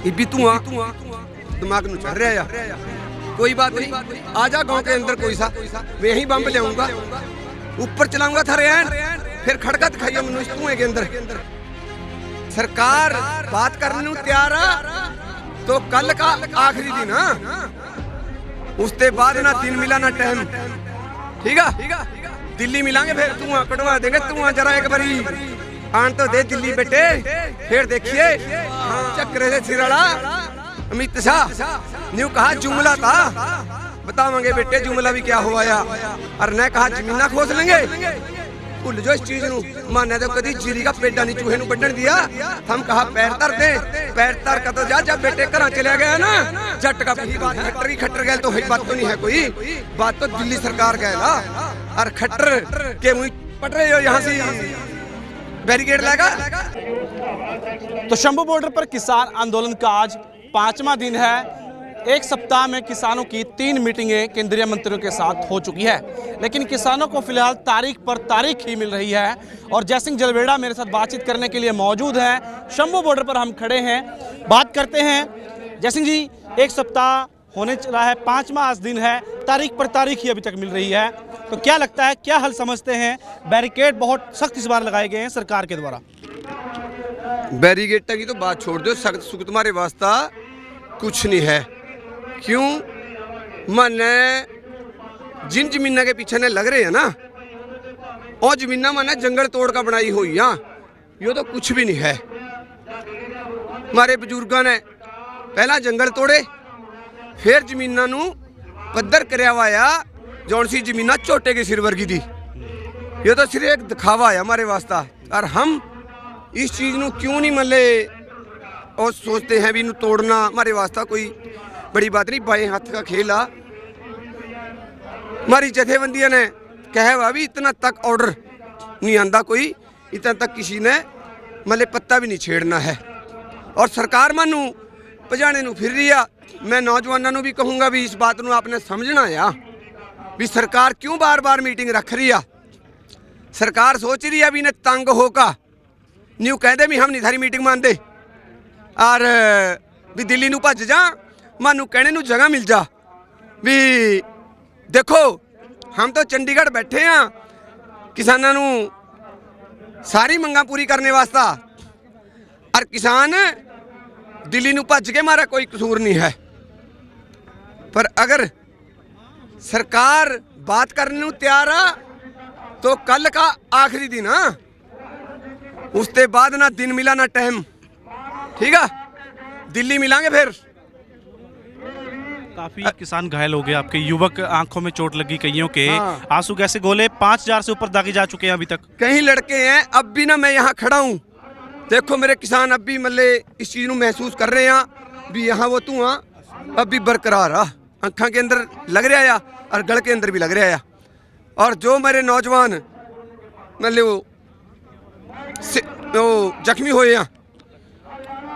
इबी धुआं दिमाग में चढ़ रहा है। कोई बात नहीं, आजा गांव के अंदर कोई सा, मैं यही बम लियाऊंगा, ऊपर चलाऊंगा थारे एंड, फिर खड़का दिखाइए मैं इस धुएं के अंदर। सरकार बात करने को तैयार है तो कल का आखिरी दिन उसके बाद ना दिन मिला ना टाइम, ठीक है। दिल्ली मिलांगे फिर धुआं कटवा देंगे, धुआं जरा एक बारी आन तो दे दिल्ली बेटे, फिर देखिए चक्कर से सिराड़ा अमित शाह न्यू कहा जुमला था, बतावांगे बेटे जुमला भी क्या हुआ या, और न कहा जमीना खोस लेंगे। भूल जो इस चीज नू, माने तो कदी जीरी का पेडा नहीं चूहे नू बड्ढन दिया। हम कहा पैर तर दे, पैर तर का तो जा, जब बेटे घर चले गया ना जट का बात खट्टर की खट्टर गए तो वही बात तो नहीं है, कोई बात तो दिल्ली सरकार गए ना, और खट्टर के मुँह पट रहे हो यहाँ से बैरिकेड लगा। तो शंभू बॉर्डर पर किसान आंदोलन का आज 5वां दिन है। एक सप्ताह में किसानों की 3 मीटिंगें केंद्रीय मंत्रियों के साथ हो चुकी है, लेकिन किसानों को फिलहाल तारीख पर तारीख ही मिल रही है। और जयसिंह जलवेड़ा मेरे साथ बातचीत करने के लिए मौजूद हैं। शंभू बॉर्डर पर हम खड़े हैं, बात करते हैं। जयसिंह जी, एक सप्ताह होने चला है, 5वां आज दिन है, तारीख पर तारीख ही अभी तक मिल रही है, तो क्या लगता है, क्या हल समझते हैं? बैरिकेड बहुत सख्त इस बार लगाए गए हैं सरकार के द्वारा। बैरिकेड की तो बात छोड़ दो, सख्त सुख तुम्हारे वास्ता कुछ नहीं है। क्यों? माने जिन जमीना के पीछे ने लग रहे हैं ना, और जमीना माने जंगल तोड़ का बनाई हुई, ये तो कुछ भी नहीं है। हमारे बुजुर्गों ने पहला जंगल तोड़े, फिर जमीना नू पद्धर करया वाया, जौन सी जमीना छोटे के सिर वर्गी दी। ये तो सिर्फ एक दिखावा है हमारे वास्ता, और हम इस चीज़ नू क्यों नहीं मले और सोचते हैं भी इनू तोड़ना हमारे वास्ता कोई बड़ी बात नहीं, बाएं हाथ का खेल आ। हमारी जथेबंदियों ने कहा हुआ भी इतना तक ऑर्डर नहीं आंदा कोई, इतना तक किसी ने मले पत्ता भी नहीं छेड़ना है। और सरकार मानू भजाने नू फिर रही है। मैं नौजवानों भी कहूँगा भी इस बात नू आपने समझना है भी सरकार क्यों बार बार मीटिंग रख रही है। सरकार सोच रही है भी इन्हें तंग होगा न्यू कह दे भी हम नहीं थारी मीटिंग मानते, और भी दिल्ली नू भज जा, मानू कहने नू जगह मिल जा भी देखो हम तो चंडीगढ़ बैठे हैं किसानों नू सारी मंगा पूरी करने वास्ता, और किसान दिल्ली नू भज के मारा कोई कसूर नहीं है। पर अगर सरकार बात करने नू तैयार है तो कल का आखिरी दिन उसके बाद ना दिन मिला ना टाइम, ठीक है। दिल्ली मिलांगे फिर। काफी किसान घायल हो गए, आपके युवक आंखों में चोट लगी कईयों के, आंसू कैसे गोले 5000 से ऊपर दागे जा चुके हैं अभी तक। कई लड़के हैं अब भी ना, मैं यहाँ खड़ा हूँ, देखो मेरे किसान अब भी मल्ले इस चीज़ को महसूस कर रहे हैं भी यहाँ वो धुआं अब भी बरकरार आ, आँखों के अंदर लग रहा है और गल के अंदर भी लग रहा है। और जो मेरे नौजवान मतलब वो जख्मी हुए हैं,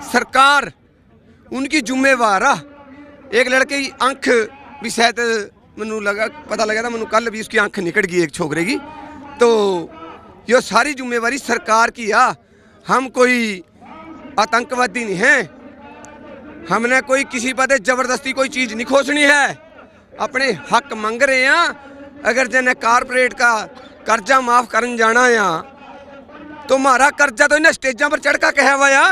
सरकार उनकी जिम्मेवार आ। एक लड़के की आंख भी शायद मैनू लगा पता लगा था, मैनू कल भी उसकी आंख निकल गई एक छोकरे की, तो ये सारी जिम्मेवारी सरकार की आ। हम कोई आतंकवादी नहीं हैं, हमने कोई किसी पर जबरदस्ती कोई चीज़ नहीं खोसनी है, अपने हक मंग रहे हैं। अगर जिन्हें कारपोरेट का कर्जा माफ़ करन जाना है तो हमारा कर्जा तो इन्हें स्टेजा पर चढ़ का कहा हुआ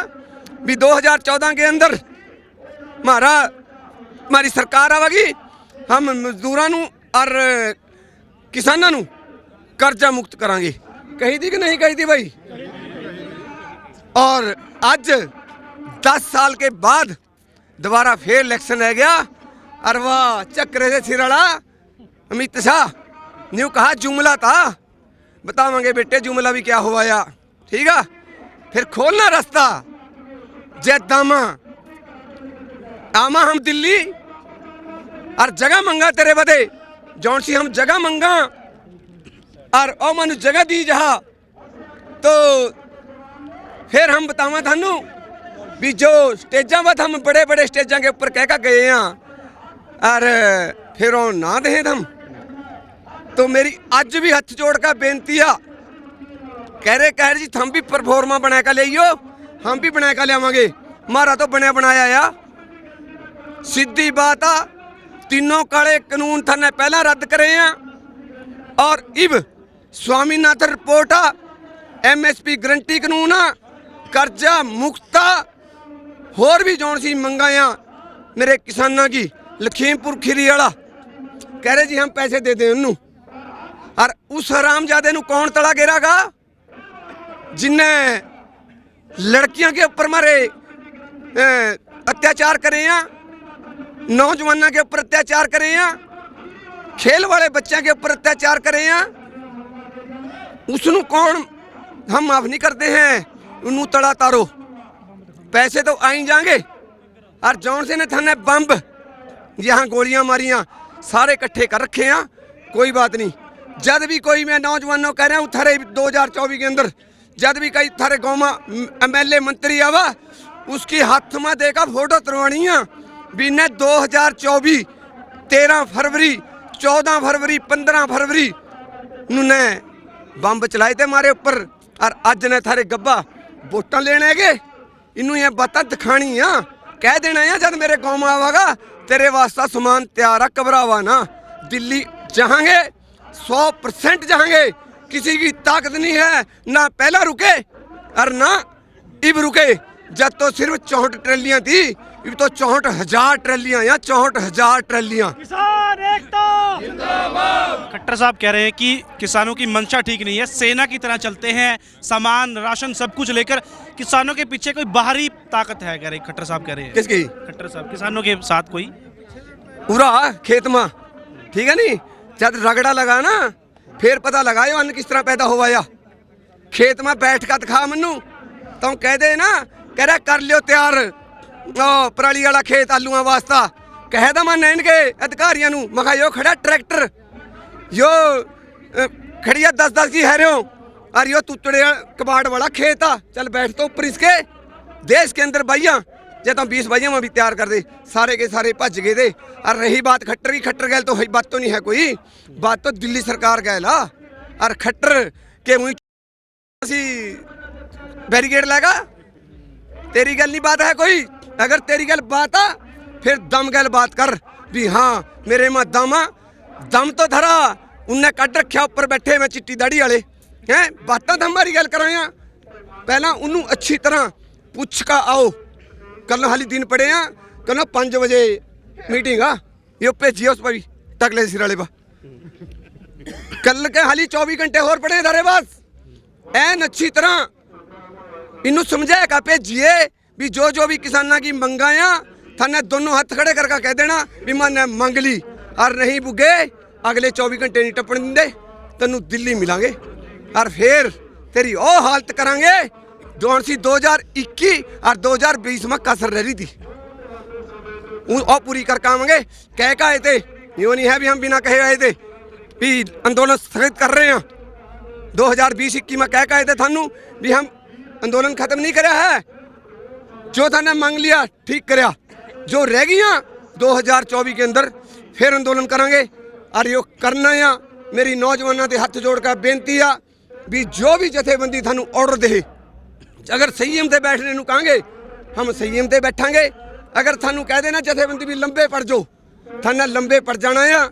भी 2014 के अंदर हमारी सरकार आवेगी, हम मजदूरों नू और किसानों नू कर्जा मुक्त करांगे। कही थी कि नहीं कही थी भाई? और आज 10 साल के बाद दोबारा फिर इलेक्शन रह गया, और वाह चक्कर से सिराड़ा अमित शाह न्यू कहा जुमला था, बतावांगे बेटे जुमला भी क्या हुआ या, ठीक है। फिर खोलना रास्ता जय दामा आमा हम दिल्ली और जगह मंगा तेरे बदे, जौन सी हम जगह मंगा और ओ मनु जगह दी जहा, तो फिर हम बतावा थानू भी जो स्टेजा पर हम बड़े बड़े स्टेजा के ऊपर कह गए हैं और फिर वो ना दें हम, तो मेरी अज भी हथ जोड़ का बेनती आ, कह रहे जी थम भी परफॉर्मा बना कर लियो, हम भी बना के लियावांगे। मारा तो बनया बनाया आ, सीधी बात आ। तीनों काले कानून थाने पहला रद्द करे हैं और इब स्वामीनाथन रिपोर्ट आ, MSP गारंटी कानून आ, कर्जा मुक्ता होर भी जौन सी मंगाया मेरे किसानों की। लखीमपुर खीरी वाला कह रहे जी हम पैसे दे दें उन्होंने, और उस हरामजादे नू कौन तड़ा गिरागा जिन्हें लड़कियों के ऊपर मारे अत्याचार करे हैं, नौजवानों के ऊपर अत्याचार करे हैं, खेल वाले बच्चों के ऊपर अत्याचार करे हैं। उसनू कौन हम माफ नहीं करते हैं, उन्होंने तड़ा तारो। पैसे तो आई जाएंगे और जौन से ने थाने बंब यहाँ गोलियां मारियां सारे इकट्ठे कर रखे हैं। कोई बात नहीं, जब भी कोई मैं नौजवानों कह रहा हूँ थारे 2024 के अंदर जब भी कई थारे गाँव में MLA मंत्री आवा उसकी हाथ में देगा फोटो तरवानी है भी ने 2024 13 फरवरी 14 फरवरी 15 फरवरी ने बंब चलाए थे मारे ऊपर, और अज ने थारे गब्बा वोटा लेने गए। इनू ये बात दिखानी आ, कह देना है जब मेरे गाँव में आवागा तेरे वास्ता सामान तैयार है, घबरावा ना। दिल्ली जाएंगे 100% जाएंगे, किसी की ताकत नहीं है ना पहला रुके और ना इब रुके। जब तो सिर्फ 64 ट्रैलियां थी, इब तो 64,000 ट्रैलियां या 64,000 ट्रैलियां। किसान एकता जिंदाबाद। खट्टर साहब कह रहे हैं कि किसानों की मंशा ठीक नहीं है, सेना की तरह चलते हैं, सामान राशन सब कुछ लेकर। किसानों के पीछे कोई बाहरी ताकत है, कह रहे खट्टर साहब कह रहे हैं। किसकी? खट्टर साहब किसानों के साथ कोई पूरा खेत में, ठीक है नहीं, जब रगड़ा लगा ना फिर पता लगायो अन्न किस तरह पैदा होवाया। खेत में बैठ कर दिखा मनु तो कह दे ना, कह रहा कर लियो तैयार पराली वाला खेत आलूआ वास्ता। कह दा मैं इनके अधिकारियों नू मखा यो खड़ा ट्रैक्टर यो खड़िया 10-10 की है रहो और यो तुतड़े कबाड़ वाला खेत आ, चल बैठ तो ऊपर इसके देश के अंदर भैया जे तो 20 भैया में भी तैयार कर दे। सारे के सारे भज गए थे। और रही बात खट्टर की, खट्टर गैल तो बात तो नहीं है कोई, बात तो दिल्ली सरकार गैला और खट्टर के मुँह बैरिकेड लगा। तेरी गल नहीं बात है कोई, अगर तेरी गल बात आ फिर दम गल बात कर भी हाँ मेरे में दम आ। दम तो धरा उनने कट रखा ऊपर बैठे में चिट्टी दाढ़ी वाले हैं, बातें तो हमारी गल कराया। पहला उन्होंने अच्छी तरह पूछ का आओ, कल हाली दिन पड़े हैं, कल 5 बजे मीटिंग आ, ये भेजिए उस पर भी टकले सिर वाले पर। कल के हाली 24 घंटे और पड़े धरे बस एन अच्छी तरह इनू समझाएगा भेजिए भी जो भी किसानों की मंगाया थाने दोनों हाथ खड़े करके कह देना भी मैंने मंग ली, और नहीं बुगे अगले 24 घंटे नहीं टपन दे तेनू दिल्ली मिलांगे और फिर तेरी ओ हालत करांगे जौन सी 2021 और 2020 में कसर रह रही थी वो पूरी कर आवेंगे। कह के आए थे, यो नहीं है भी हम बिना कहे आए थे भी आंदोलन स्थगित कर रहे हैं। 2020-21 में कह के आए थे थानू भी हम आंदोलन खत्म नहीं करा है, जो थाने मांग लिया ठीक कराया, जो रह गया 2024 के अंदर फिर आंदोलन करेंगे। और यो करना या मेरी नौजवानों के हाथ जोड़ कर बेनती आ भी जो भी जथेबंदी थानू ऑर्डर दे, अगर संयम से बैठने नू कहेंगे हम संयम से बैठांगे। अगर थानू कह देना जथेबंदी भी लंबे पड़ जाओ, थाना लंबे पड़ जाना है,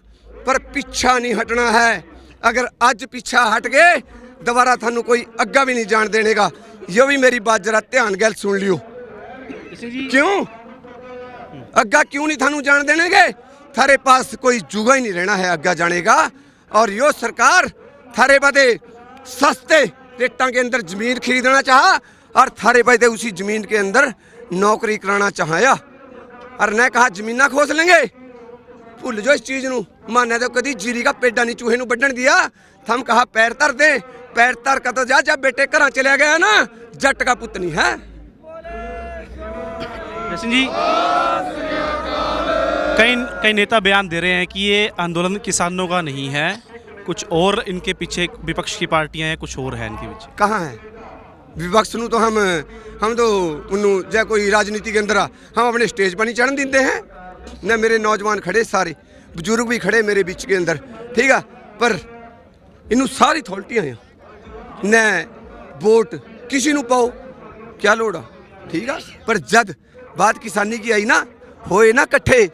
पर पीछा नहीं हटना है। अगर आज पीछा हट गए दोबारा थानू कोई अग्गा भी नहीं जान देने का। यो भी मेरी बात जरा ध्यान गैल सुन लियो। क्यों अग्गा क्यों नहीं थानू जान देने के? थारे पास कोई जुगा ही नहीं रहना है अग्गा जाने का। और यो सरकार थारे बदे सस्ते रेटा के अंदर जमीन खरीदना चाहा और थारे बदे उसी जमीन के अंदर नौकरी कराना चाहाया, और न कहा जमीना खोस लेंगे। भूल जो इस चीज नू, माने तो कभी जीरी का पेडा नहीं चूहे नू बढ़न दिया। थम कहा पैर तर दे, पैर तर का तो जा, जब बेटे घर चले गया ना जट का पुत नहीं है। जी कई नेता बयान दे रहे हैं कि ये आंदोलन किसानों का नहीं है, कुछ और इनके पीछे विपक्ष की पार्टियां हैं, कुछ और है इनके पीछे। कहाँ है विपक्ष नू? तो हम तो उन्होंने जै कोई राजनीति के अंदर हम अपने स्टेज पर नहीं चढ़न देते हैं न। मेरे नौजवान खड़े, सारे बुजुर्ग भी खड़े मेरे बीच के अंदर, ठीक है, पर इनू सारी अथॉरिटियां हैं न। वोट किसी नू पाओ, क्या लोड़ आ? ठीक है। पर जद बात किसानी की आई ना, होए ना कट्ठे,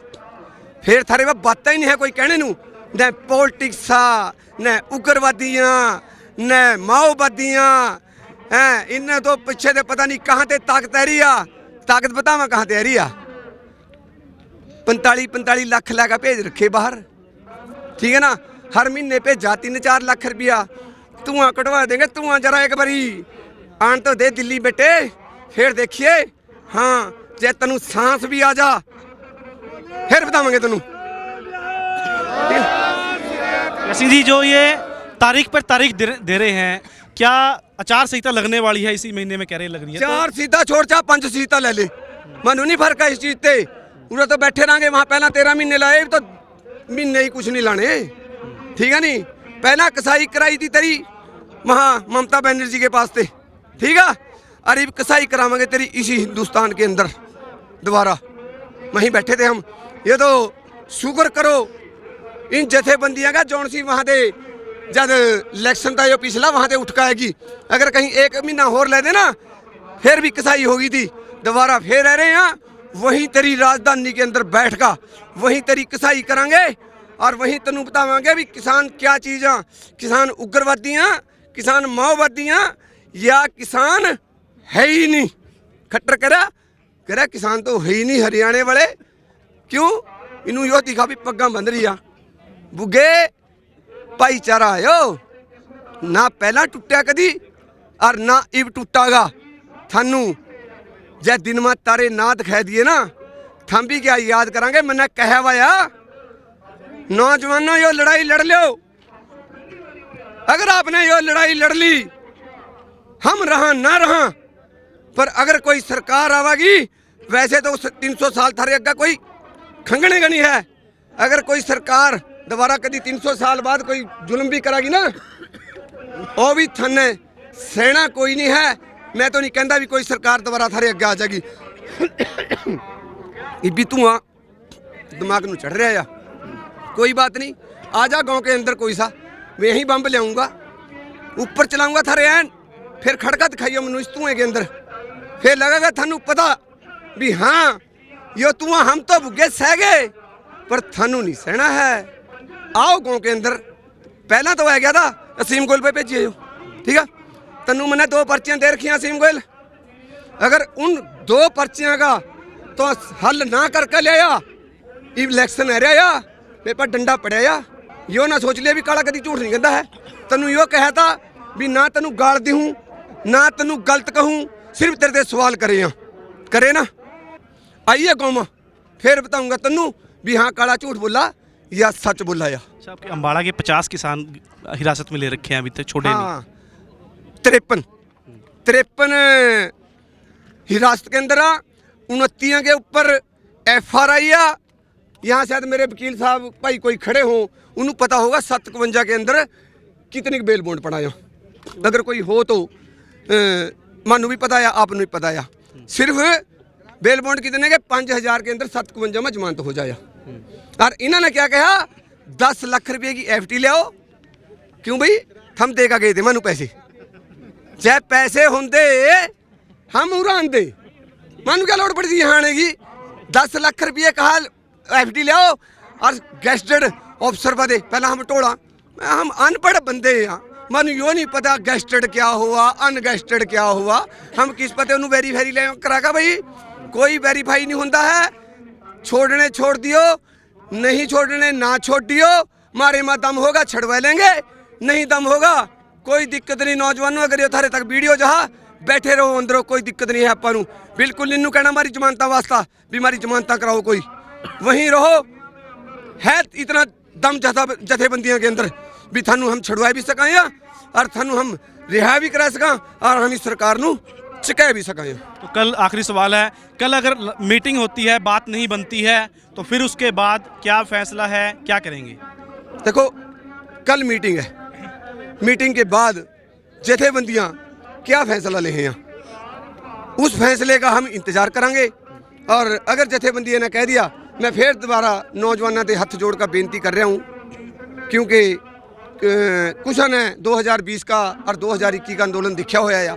फिर थारे में बातें ही नहीं है कोई कहने नू, न पॉलिटिक्स न उग्रवादियाँ न माओवादियाँ हैं, इन्हें तो पीछे दे पता नहीं कहाँ ते ताकत आ रही आ, ताकत बतावा कहाँ ते आ रही आ। 45 लाख लगा भेज रखे बाहर, ठीक है ना। हर महीने पे जा 3-4 लाख रुपया धुआं कटवा देंगे। धुआं जरा एक बारी आन तो दे दिल्ली बेटे, फिर देखिए। हाँ जे तेनू सांस भी आ जा फिर बतावांगे तेनू। सिंह जी, जो ये तारीख पर तारीख दे रहे हैं, क्या आचार संहिता लगने वाली है इसी महीने में, कह रहे लग रही है? 4 सीटा छोड़ चा 5 सीटा ले ले, मनु नहीं फर्क है इस चीज से। पूरा तो बैठे रहेंगे वहां, पहला 13 महीने लाए तो महीने ही कुछ नहीं लाने, ठीक है नहीं। पहला कसाई कराई थी तेरी वहां ममता बनर्जी के पास थे, ठीक है। अरे कसाई करावांगे तेरी इसी हिंदुस्तान के अंदर दोबारा, वहीं बैठे थे हम। ये तो शुक्र करो इन जथेबंदियां का जौन सी वहां दे जब इलेक्शन था जो पिछला वहां से उठ आएगी। अगर कहीं 1 महीना और ले देना फिर भी कसाई होगी थी, दोबारा फिर रह रहे हैं वहीं तेरी राजधानी के अंदर बैठ का, वहीं तेरी कसाई करांगे और वहीं तेनू बतावांगे भी किसान क्या चीज़ आ। किसान उग्रवादियाँ, किसान माओवादियाँ या किसान है ही नहीं। खट्टर करा किसान तो है ही नहीं हरियाणे वाले। क्यों? इनू यो दिखा भी पग्गा बंध रही आ। बुगे भाईचारा आयो ना, पहला टुटिया कदी और ना इब टूटागा। थानू जै दिन में तारे ना दिखाई दिए ना, थम भी क्या याद करांगे। मैंने कहा वाया नौजवानों यो लड़ाई लड़ लो, अगर आपने यो लड़ाई लड़ ली हम रहा ना रहा, पर अगर कोई सरकार आवेगी, वैसे तो 300 साल थारे अग्गा कोई खंगने का नहीं है। अगर कोई सरकार दोबारा कभी 300 साल बाद कोई जुल्म भी करागी ना, वो भी थने सेना कोई नहीं है। मैं तो नहीं कहता भी कोई सरकार दोबारा थारे अग्गे आ जाएगी। इबी धुआं दिमाग में चढ़ रहा है, कोई बात नहीं, आ जा गाँव के अंदर कोई सा, मैं यहीं बम्ब लियाऊंगा, ऊपर चलाऊंगा थारे एन, फिर खड़का दिखाइयो मैनू इस धुएं के अंदर, फिर लगेगा थानू पता भी हाँ यो धुआं हम तो भुगे सह गए, पर थानू नहीं सहना है। आओ गाँव के अंदर। पहला तो आ गया था असीम गोयल पे भेजिए, ठीक है। तनु मैंने 2 पर्चियाँ दे रखी असीम गोयल, अगर उन 2 पर्चियाँ का तो हल ना करके ले आया, इलेक्शन है रहा पेपर डंडा पड़ेया, यो ना सोच लिया भी काला कभी झूठ नहीं कहता है। तनु यो कहा था भी ना तनु गाल दी हूँ ना तनु गलत कहूँ, सिर्फ तेरे से सवाल करे ना। आइए गाँव में फिर बताऊंगा तनु भी हाँ काला झूठ बोला या सच बोला। या अच्छा, आपके अम्बाड़ा के 50 किसान हिरासत में ले रखे हैं अभी तक, छोड़े हाँ, 53 हिरासत के अंदर आ। 29 के ऊपर FRI आ। यहाँ शायद मेरे वकील साहब भाई कोई खड़े हों, उन्हें पता होगा 57 के अंदर कितनी बेल बॉन्ड पड़ा है। अगर कोई हो तो मानू भी पता है, आपको भी पता है। सिर्फ बेल बॉन्ड कितने के 5000 के अंदर 57 में जमानत हो जाए। और इन्होंने क्या कहा 10 लाख रुपये की FT ले आओ। क्यों भाई? हम देगा गए थे मानू पैसे, चाहे पैसे होंगे हम उड़ान दे, मानू क्या लोड़ पड़ती यहाँ आने की। 10 लाख रुपये कहा FT ले आओ और गेस्टेड ऑफिसर बदे। पहला हम टोला, हम अनपढ़ बंदे हैं, मानू यो नहीं पता गेस्टेड क्या हुआ अनगेस्टेड क्या हुआ। हम किस पते उन्होंने वेरीफाई ले करागा भाई, कोई वेरीफाई नहीं होता है। छोड़ने छोड़ दियो, नहीं छोड़ने ना छोड़ दियो, मारे माँ दम होगा छड़वा लेंगे, नहीं दम होगा कोई दिक्कत नहीं। नौजवानों अगर ये थारे तक वीडियो जहाँ बैठे रहो अंदरों, कोई दिक्कत नहीं है अपन बिल्कुल। इन्नू कहना हमारी जमानत वास्ता भी हमारी जमानत कराओ, कोई वहीं रहो। है इतना दम जथेबंदियों के अंदर भी थानू हम छड़वा भी सकें और थानू हम रिहा भी करा सकें और हम इस सरकार नू चुका भी सकें। तो कल आखिरी सवाल है, कल अगर मीटिंग होती है, बात नहीं बनती है, तो फिर उसके बाद क्या फैसला है, क्या करेंगे? देखो कल मीटिंग है, मीटिंग के बाद जथेबंदियाँ क्या फैसला ले हैं उस फैसले का हम इंतज़ार करेंगे। और अगर जथेबंदियों ने कह दिया, मैं फिर दोबारा नौजवानों के हथ जोड़ कर बेनती कर रहा हूँ, क्योंकि कुछ ने 2020 का और 2021 का अंदोलन देखा होया या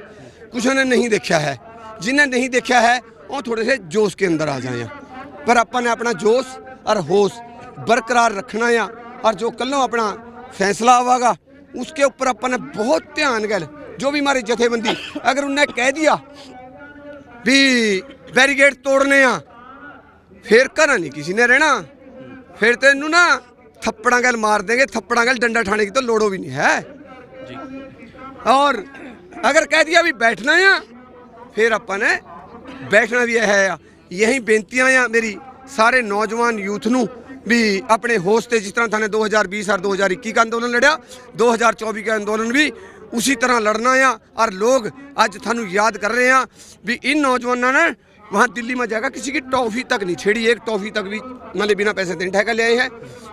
कुछ ने नहीं देखा है। जिन्हें नहीं देखा है वो थोड़े से जोश के अंदर आ जाए, पर अपन ने अपना जोश और होश बरकरार रखना है। और जो कल अपना फैसला आवागा उसके ऊपर अपन ने बहुत ध्यान गल, जो भी हमारी जथेबंदी अगर उन्हें कह दिया भी बैरीगेड तोड़ने आ, फिर घर नहीं किसी ने रहना, फिर तो इनू ना थप्पड़ा गल मार देंगे, थप्पड़ा गल डंडा ठाने की तो लोड़ो भी नहीं है जी। और अगर कह दिया भी बैठना है फिर अपन ने बैठना भी है। यही बेनतियां हैं मेरी सारे नौजवान यूथ नू भी अपने होश से, जिस तरह थाने 2020 और 2021 का आंदोलन लड़ा, 2024 का आंदोलन भी उसी तरह लड़ना है। और लोग आज थानू याद कर रहे हैं भी इन नौजवानों ने वहाँ दिल्ली में जाकर किसी की टॉफ़ी तक नहीं छेड़ी, एक टॉफ़ी तक भी मतलब बिना पैसे देने ठेका ले आए हैं।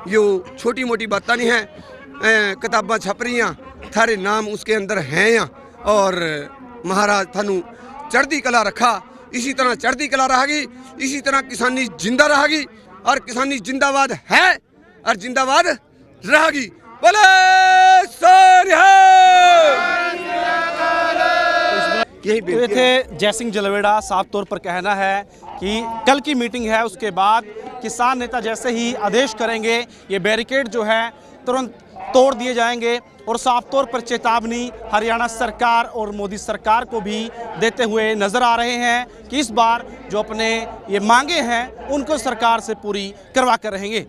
यो छोटी मोटी बातें नहीं हैं, किताबां छप रही हैं, थारे नाम उसके अंदर हैं। और महाराज थानू चढ़ती कला रखा, इसी तरह चढ़ती कला रहेगी, इसी तरह किसानी जिंदा रहेगी। और किसानी जिंदाबाद है और जिंदाबाद रहेगी। बोले यही तो ये थे जय सिंह जलवेड़ा। साफ तौर पर कहना है कि कल की मीटिंग है, उसके बाद किसान नेता जैसे ही आदेश करेंगे ये बैरिकेड जो है तुरंत तोड़ दिए जाएंगे। और साफ तौर पर चेतावनी हरियाणा सरकार और मोदी सरकार को भी देते हुए नज़र आ रहे हैं कि इस बार जो अपने ये मांगे हैं उनको सरकार से पूरी करवा कर रहेंगे।